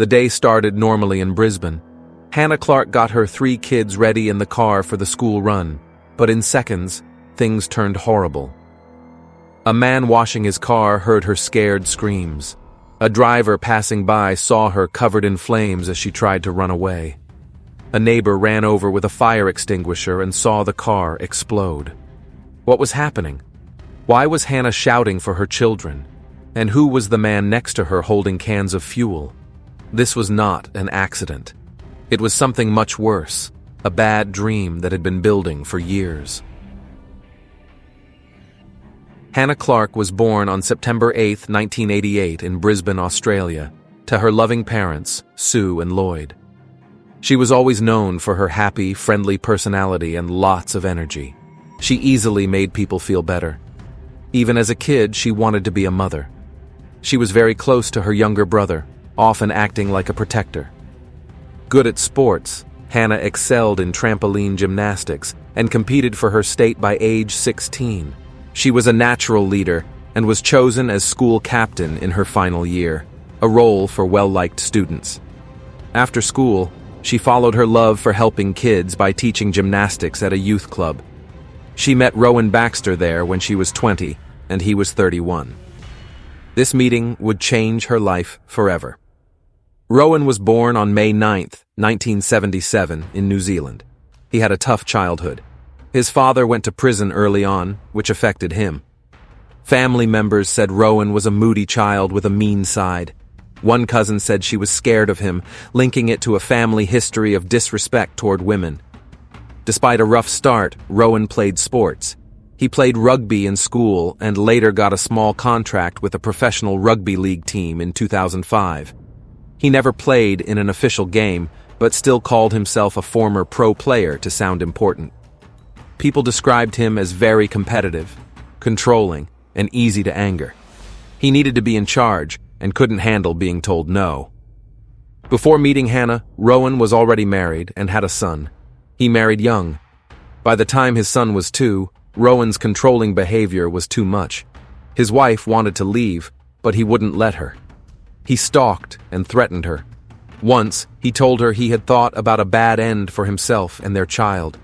The day started normally in Brisbane. Hannah Clarke got her 3 kids ready in the car for the school run, but in seconds, things turned horrible. A man washing his car heard her scared screams. A driver passing by saw her covered in flames as she tried to run away. A neighbor ran over with a fire extinguisher and saw the car explode. What was happening? Why was Hannah shouting for her children? And who was the man next to her holding cans of fuel? This was not an accident. It was something much worse, a bad dream that had been building for years. Hannah Clarke was born on September 8, 1988 in Brisbane, Australia, to her loving parents, Sue and Lloyd. She was always known for her happy, friendly personality and lots of energy. She easily made people feel better. Even as a kid, she wanted to be a mother. She was very close to her younger brother, often acting like a protector. Good at sports, Hannah excelled in trampoline gymnastics and competed for her state by age 16. She was a natural leader and was chosen as school captain in her final year, a role for well-liked students. After school, she followed her love for helping kids by teaching gymnastics at a youth club. She met Rowan Baxter there when she was 20, and he was 31. This meeting would change her life forever. Rowan was born on May 9, 1977, in New Zealand. He had a tough childhood. His father went to prison early on, which affected him. Family members said Rowan was a moody child with a mean side. One cousin said she was scared of him, linking it to a family history of disrespect toward women. Despite a rough start, Rowan played sports. He played rugby in school and later got a small contract with a professional rugby league team in 2005. He never played in an official game, but still called himself a former pro player to sound important. People described him as very competitive, controlling, and easy to anger. He needed to be in charge and couldn't handle being told no. Before meeting Hannah, Rowan was already married and had a son. He married young. By the time his son was 2, Rowan's controlling behavior was too much. His wife wanted to leave, but he wouldn't let her. He stalked and threatened her. Once, he told her he had thought about a bad end for himself and their child.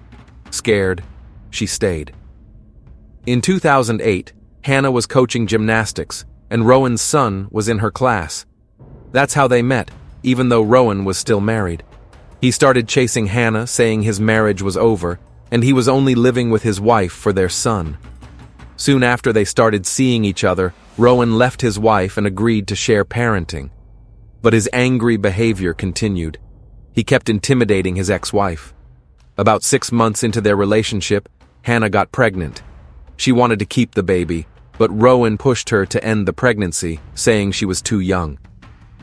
Scared, she stayed. In 2008, Hannah was coaching gymnastics, and Rowan's son was in her class. That's how they met, even though Rowan was still married. He started chasing Hannah, saying his marriage was over, and he was only living with his wife for their son. Soon after they started seeing each other, Rowan left his wife and agreed to share parenting. But his angry behavior continued. He kept intimidating his ex-wife. About 6 months into their relationship, Hannah got pregnant. She wanted to keep the baby, but Rowan pushed her to end the pregnancy, saying she was too young.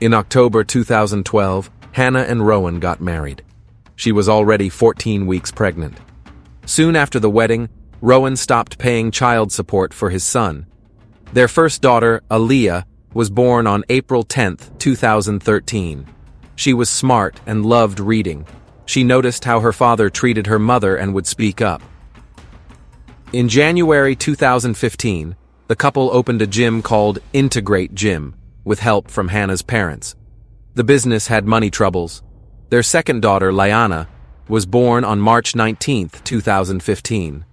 In October 2012, Hannah and Rowan got married. She was already 14 weeks pregnant. Soon after the wedding, Rowan stopped paying child support for his son. Their first daughter, Aaliyah, was born on April 10, 2013. She was smart and loved reading. She noticed how her father treated her mother and would speak up. In January 2015, the couple opened a gym called Integrate Gym, with help from Hannah's parents. The business had money troubles. Their second daughter, Liana, was born on March 19, 2015.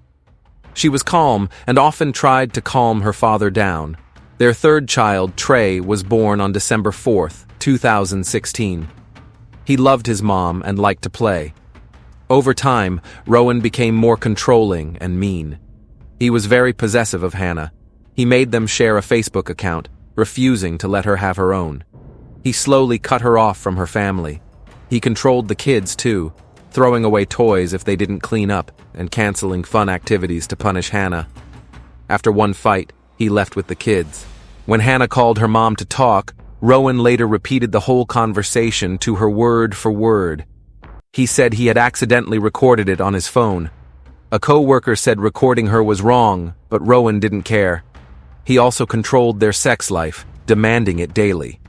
She was calm and often tried to calm her father down. Their third child, Trey, was born on December 4, 2016. He loved his mom and liked to play. Over time, Rowan became more controlling and mean. He was very possessive of Hannah. He made them share a Facebook account, refusing to let her have her own. He slowly cut her off from her family. He controlled the kids, too, throwing away toys if they didn't clean up and canceling fun activities to punish Hannah. After one fight, he left with the kids. When Hannah called her mom to talk, Rowan later repeated the whole conversation to her word for word. He said he had accidentally recorded it on his phone. A co-worker said recording her was wrong, but Rowan didn't care. He also controlled their sex life, demanding it daily.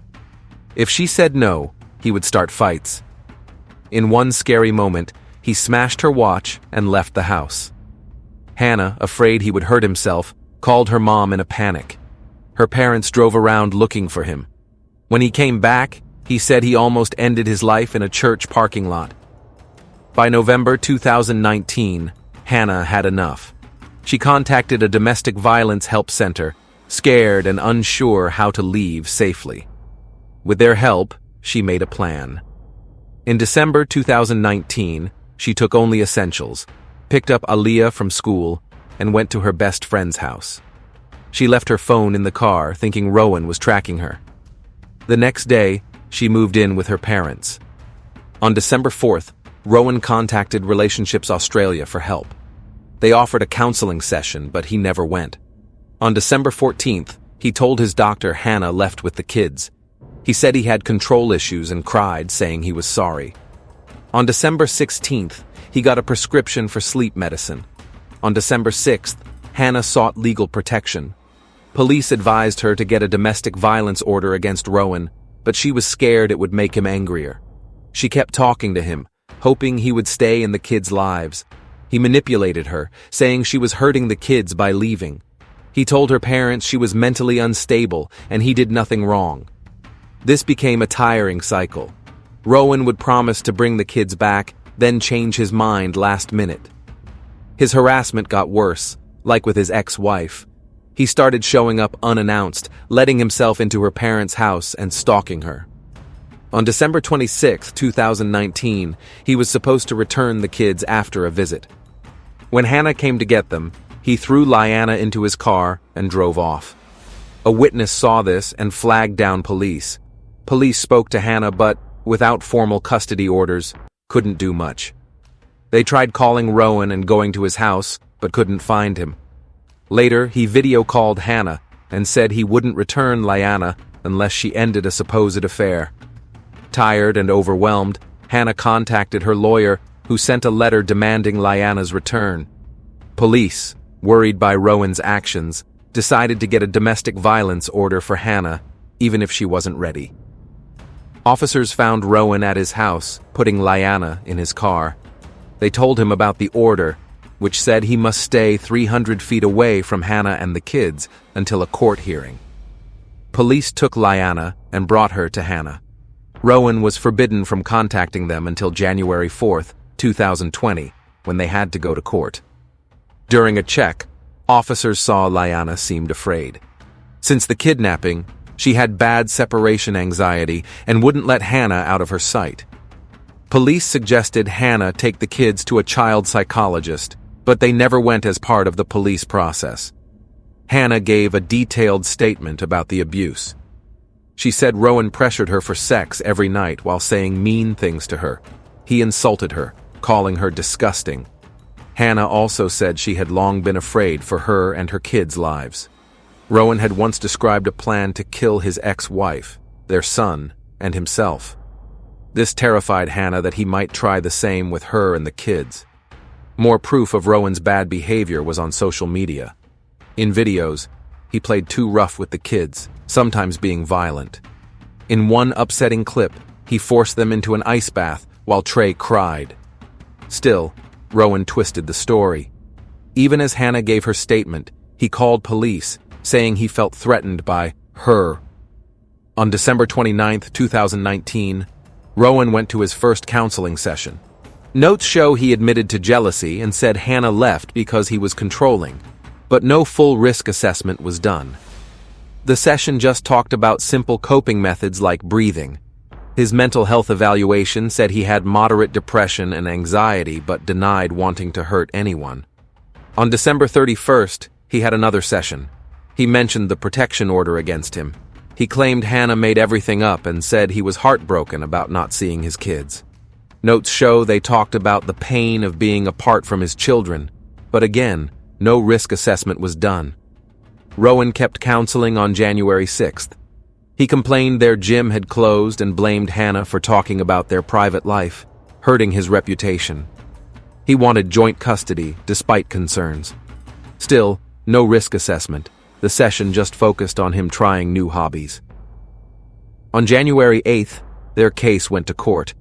If she said no, he would start fights. In one scary moment, he smashed her watch and left the house. Hannah, afraid he would hurt himself, called her mom in a panic. Her parents drove around looking for him. When he came back, He said he almost ended his life in a church parking lot. By November 2019, Hannah had enough. She contacted a domestic violence help center, scared and unsure how to leave safely. With their help, she made a plan. In December 2019, she took only essentials, picked up Aaliyah from school, and went to her best friend's house. She left her phone in the car, thinking Rowan was tracking her. The next day, she moved in with her parents. On December 4th, Rowan contacted Relationships Australia for help. They offered a counseling session, but he never went. On December 14th, he told his doctor Hannah left with the kids. He said he had control issues and cried, saying he was sorry. On December 16th, he got a prescription for sleep medicine. On December 6th, Hannah sought legal protection. Police advised her to get a domestic violence order against Rowan, but she was scared it would make him angrier. She kept talking to him, hoping he would stay in the kids' lives. He manipulated her, saying she was hurting the kids by leaving. He told her parents she was mentally unstable and he did nothing wrong. This became a tiring cycle. Rowan would promise to bring the kids back, then change his mind last minute. His harassment got worse, like with his ex-wife. He started showing up unannounced, letting himself into her parents' house and stalking her. On December 26, 2019, he was supposed to return the kids after a visit. When Hannah came to get them, he threw Lyanna into his car and drove off. A witness saw this and flagged down police. Police spoke to Hannah, but, without formal custody orders, couldn't do much. They tried calling Rowan and going to his house, but couldn't find him. Later, he video-called Hannah and said he wouldn't return Lyanna unless she ended a supposed affair. Tired and overwhelmed, Hannah contacted her lawyer, who sent a letter demanding Lyanna's return. Police, worried by Rowan's actions, decided to get a domestic violence order for Hannah, even if she wasn't ready. Officers found Rowan at his house, putting Lyanna in his car. They told him about the order, which said he must stay 300 feet away from Hannah and the kids until a court hearing. Police took Lyanna and brought her to Hannah. Rowan was forbidden from contacting them until January 4, 2020, when they had to go to court. During a check, officers saw Lyanna seemed afraid. Since the kidnapping, she had bad separation anxiety and wouldn't let Hannah out of her sight. Police suggested Hannah take the kids to a child psychologist, but they never went as part of the police process. Hannah gave a detailed statement about the abuse. She said Rowan pressured her for sex every night while saying mean things to her. He insulted her, calling her disgusting. Hannah also said she had long been afraid for her and her kids' lives. Rowan had once described a plan to kill his ex-wife, their son, and himself. This terrified Hannah that he might try the same with her and the kids. More proof of Rowan's bad behavior was on social media. In videos, he played too rough with the kids, sometimes being violent. In one upsetting clip, he forced them into an ice bath while Trey cried. Still, Rowan twisted the story. Even as Hannah gave her statement, he called police, saying he felt threatened by her. On December 29, 2019, Rowan went to his first counseling session. Notes show he admitted to jealousy and said Hannah left because he was controlling, but no full risk assessment was done. The session just talked about simple coping methods like breathing. His mental health evaluation said he had moderate depression and anxiety but denied wanting to hurt anyone. On December 31st, he had another session. He mentioned the protection order against him. He claimed Hannah made everything up and said he was heartbroken about not seeing his kids. Notes show they talked about the pain of being apart from his children, but again, no risk assessment was done. Rowan kept counseling on January 6th. He complained their gym had closed and blamed Hannah for talking about their private life, hurting his reputation. He wanted joint custody, despite concerns. Still, no risk assessment. The session just focused on him trying new hobbies. On January 8th, their case went to court.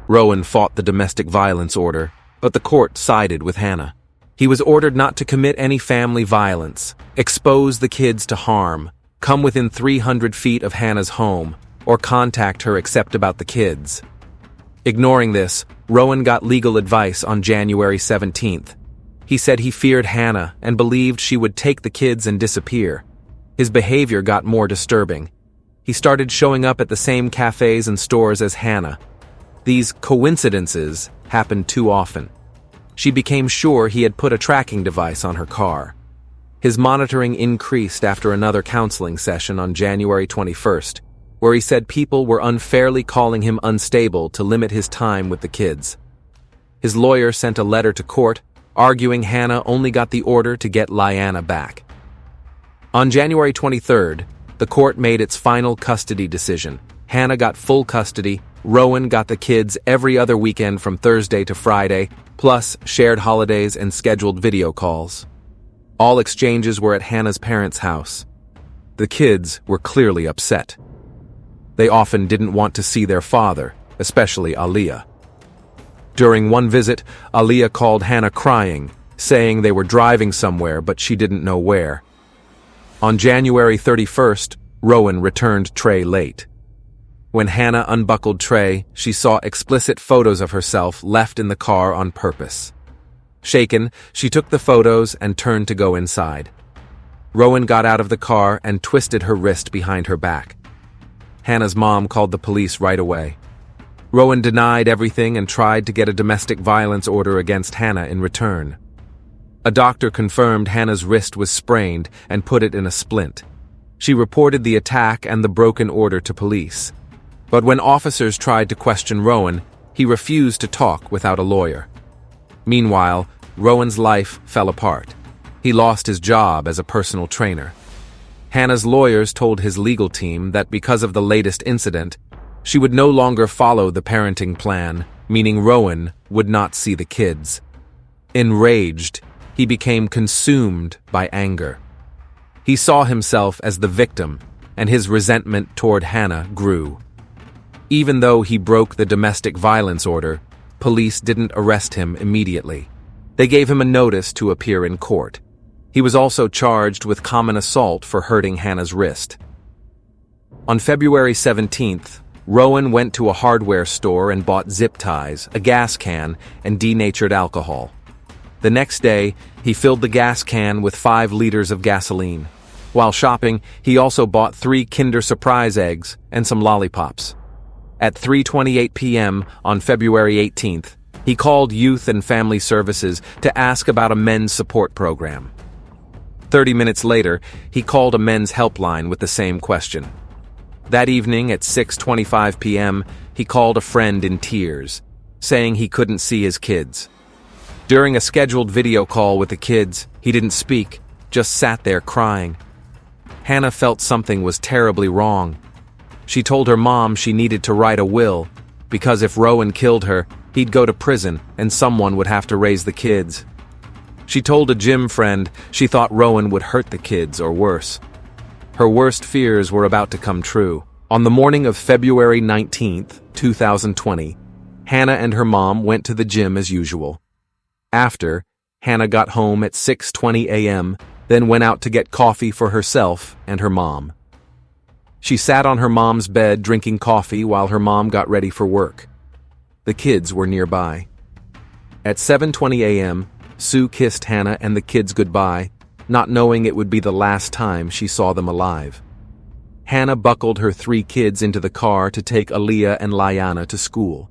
Rowan fought the domestic violence order, but the court sided with Hannah. He was ordered not to commit any family violence, expose the kids to harm, come within 300 feet of Hannah's home, or contact her except about the kids. Ignoring this, Rowan got legal advice on January 17th. He said he feared Hannah and believed she would take the kids and disappear. His behavior got more disturbing. He started showing up at the same cafes and stores as Hannah. These coincidences happened too often. She became sure he had put a tracking device on her car. His monitoring increased after another counseling session on January 21st, where he said people were unfairly calling him unstable to limit his time with the kids. His lawyer sent a letter to court, arguing Hannah only got the order to get Lyanna back. On January 23rd, the court made its final custody decision. Hannah got full custody, Rowan got the kids every other weekend from Thursday to Friday, plus shared holidays and scheduled video calls. All exchanges were at Hannah's parents' house. The kids were clearly upset. They often didn't want to see their father, especially Aaliyah. During one visit, Aaliyah called Hannah crying, saying they were driving somewhere but she didn't know where. On January 31st, Rowan returned Trey late. When Hannah unbuckled Trey, she saw explicit photos of herself left in the car on purpose. Shaken, she took the photos and turned to go inside. Rowan got out of the car and twisted her wrist behind her back. Hannah's mom called the police right away. Rowan denied everything and tried to get a domestic violence order against Hannah in return. A doctor confirmed Hannah's wrist was sprained and put it in a splint. She reported the attack and the broken order to police. But when officers tried to question Rowan, he refused to talk without a lawyer. Meanwhile, Rowan's life fell apart. He lost his job as a personal trainer. Hannah's lawyers told his legal team that because of the latest incident, she would no longer follow the parenting plan, meaning Rowan would not see the kids. Enraged, he became consumed by anger. He saw himself as the victim, and his resentment toward Hannah grew. Even though he broke the domestic violence order, police didn't arrest him immediately. They gave him a notice to appear in court. He was also charged with common assault for hurting Hannah's wrist. On February 17th, Rowan went to a hardware store and bought zip ties, a gas can, and denatured alcohol. The next day, he filled the gas can with 5 liters of gasoline. While shopping, he also bought 3 Kinder Surprise eggs and some lollipops. At 3:28 p.m. on February 18th, he called Youth and Family Services to ask about a men's support program. 30 minutes later, he called a men's helpline with the same question. That evening at 6:25 p.m., he called a friend in tears, saying he couldn't see his kids. During a scheduled video call with the kids, he didn't speak, just sat there crying. Hannah felt something was terribly wrong. She told her mom she needed to write a will, because if Rowan killed her, he'd go to prison and someone would have to raise the kids. She told a gym friend she thought Rowan would hurt the kids or worse. Her worst fears were about to come true. On the morning of February 19th, 2020, Hannah and her mom went to the gym as usual. After, Hannah got home at 6:20 a.m., then went out to get coffee for herself and her mom. She sat on her mom's bed drinking coffee while her mom got ready for work. The kids were nearby. At 7:20 a.m., Sue kissed Hannah and the kids goodbye, not knowing it would be the last time she saw them alive. Hannah buckled her 3 kids into the car to take Aaliyah and Lyanna to school.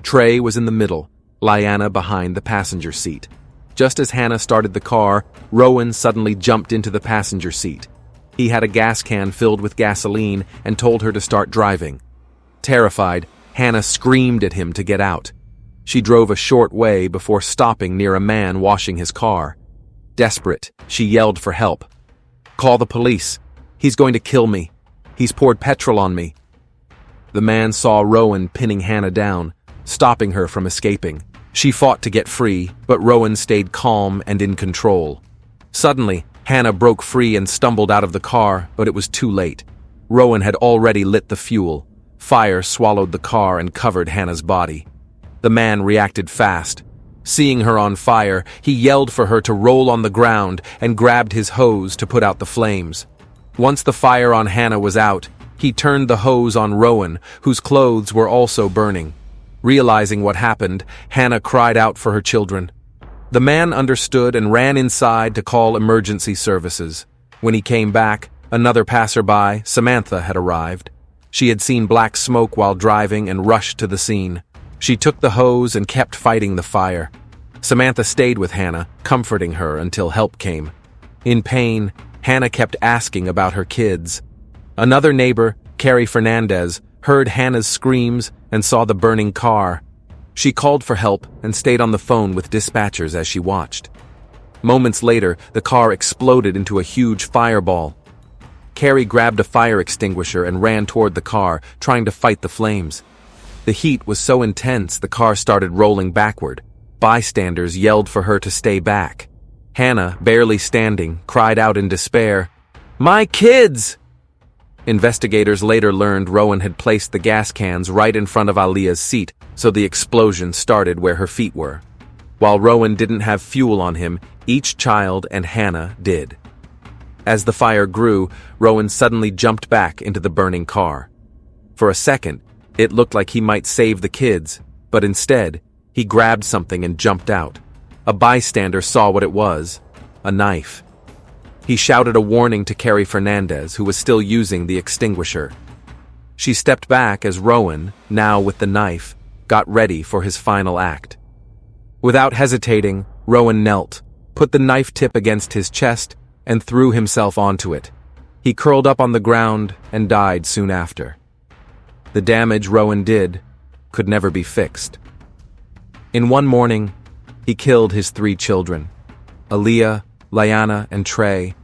Trey was in the middle, Lyanna behind the passenger seat. Just as Hannah started the car, Rowan suddenly jumped into the passenger seat. He had a gas can filled with gasoline and told her to start driving. Terrified, Hannah screamed at him to get out. She drove a short way before stopping near a man washing his car. Desperate, she yelled for help. "Call the police. He's going to kill me. He's poured petrol on me." The man saw Rowan pinning Hannah down, stopping her from escaping. She fought to get free, but Rowan stayed calm and in control. Suddenly, Hannah broke free and stumbled out of the car, but it was too late. Rowan had already lit the fuel. Fire swallowed the car and covered Hannah's body. The man reacted fast. Seeing her on fire, he yelled for her to roll on the ground and grabbed his hose to put out the flames. Once the fire on Hannah was out, He turned the hose on Rowan, whose clothes were also burning. Realizing what happened, Hannah cried out for her children. The man understood and ran inside to call emergency services. When he came back, another passerby, Samantha, had arrived. She had seen black smoke while driving and rushed to the scene. She took the hose and kept fighting the fire. Samantha stayed with Hannah, comforting her until help came. In pain, Hannah kept asking about her kids. Another neighbor, Carrie Fernandez, heard Hannah's screams and saw the burning car. She called for help and stayed on the phone with dispatchers as she watched. Moments later, the car exploded into a huge fireball. Carrie grabbed a fire extinguisher and ran toward the car, trying to fight the flames. The heat was so intense the car started rolling backward. Bystanders yelled for her to stay back. Hannah, barely standing, cried out in despair, "My kids!" Investigators later learned Rowan had placed the gas cans right in front of Aaliyah's seat, so the explosion started where her feet were. While Rowan didn't have fuel on him, each child and Hannah did. As the fire grew, Rowan suddenly jumped back into the burning car. For a second, it looked like he might save the kids, but instead, he grabbed something and jumped out. A bystander saw what it was: a knife. He shouted a warning to Carrie Fernandez, who was still using the extinguisher. She stepped back as Rowan, now with the knife, got ready for his final act. Without hesitating, Rowan knelt, put the knife tip against his chest, and threw himself onto it. He curled up on the ground and died soon after. The damage Rowan did could never be fixed. In one morning, he killed his 3 children, Aaliyah, Liana, and Trey,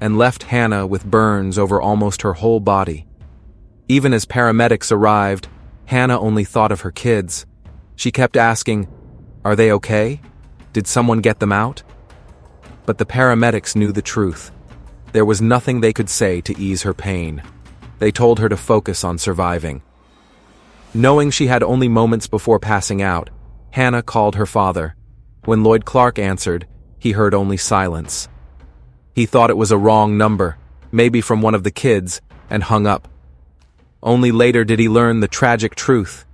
and left Hannah with burns over almost her whole body. Even as paramedics arrived, Hannah only thought of her kids. She kept asking, "Are they okay? Did someone get them out?" But the paramedics knew the truth. There was nothing they could say to ease her pain. They told her to focus on surviving. Knowing she had only moments before passing out, Hannah called her father. When Lloyd Clark answered, he heard only silence. He thought it was a wrong number, maybe from one of the kids, and hung up. Only later did he learn the tragic truth.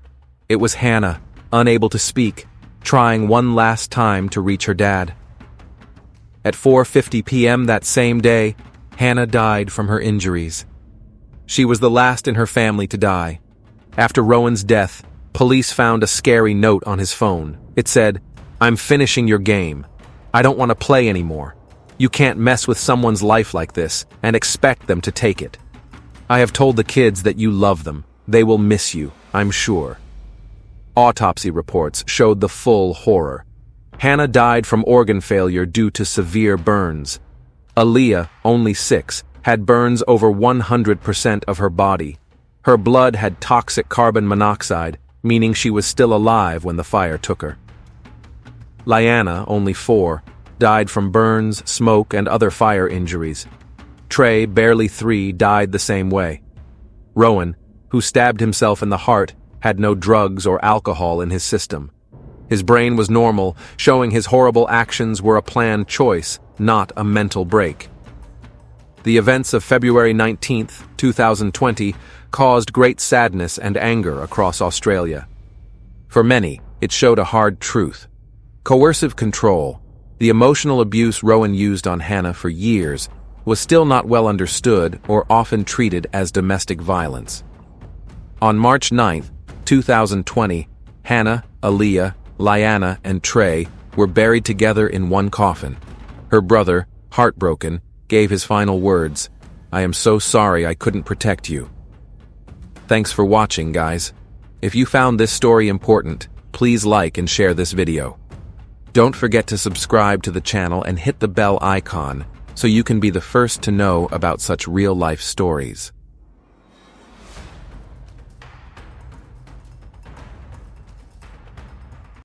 It was Hannah, unable to speak, trying one last time to reach her dad. At 4:50 p.m. that same day, Hannah died from her injuries. She was the last in her family to die. After Rowan's death, police found a scary note on his phone. It said, "I'm finishing your game. I don't want to play anymore. You can't mess with someone's life like this and expect them to take it. I have told the kids that you love them. They will miss you, I'm sure." Autopsy reports showed the full horror. Hannah died from organ failure due to severe burns. Aaliyah, only 6, had burns over 100% of her body. Her blood had toxic carbon monoxide, meaning she was still alive when the fire took her. Liana, only 4, died from burns, smoke, and other fire injuries. Trey, barely 3, died the same way. Rowan, who stabbed himself in the heart, had no drugs or alcohol in his system. His brain was normal, showing his horrible actions were a planned choice, not a mental break. The events of February 19, 2020, caused great sadness and anger across Australia. For many, it showed a hard truth. Coercive control, the emotional abuse Rowan used on Hannah for years, was still not well understood or often treated as domestic violence. On March 9, 2020, Hannah, Aaliyah, Liana, and Trey were buried together in one coffin. Her brother, heartbroken, gave his final words, "I am so sorry I couldn't protect you." Thanks for watching, guys. If you found this story important, please like and share this video. Don't forget to subscribe to the channel and hit the bell icon so you can be the first to know about such real-life stories.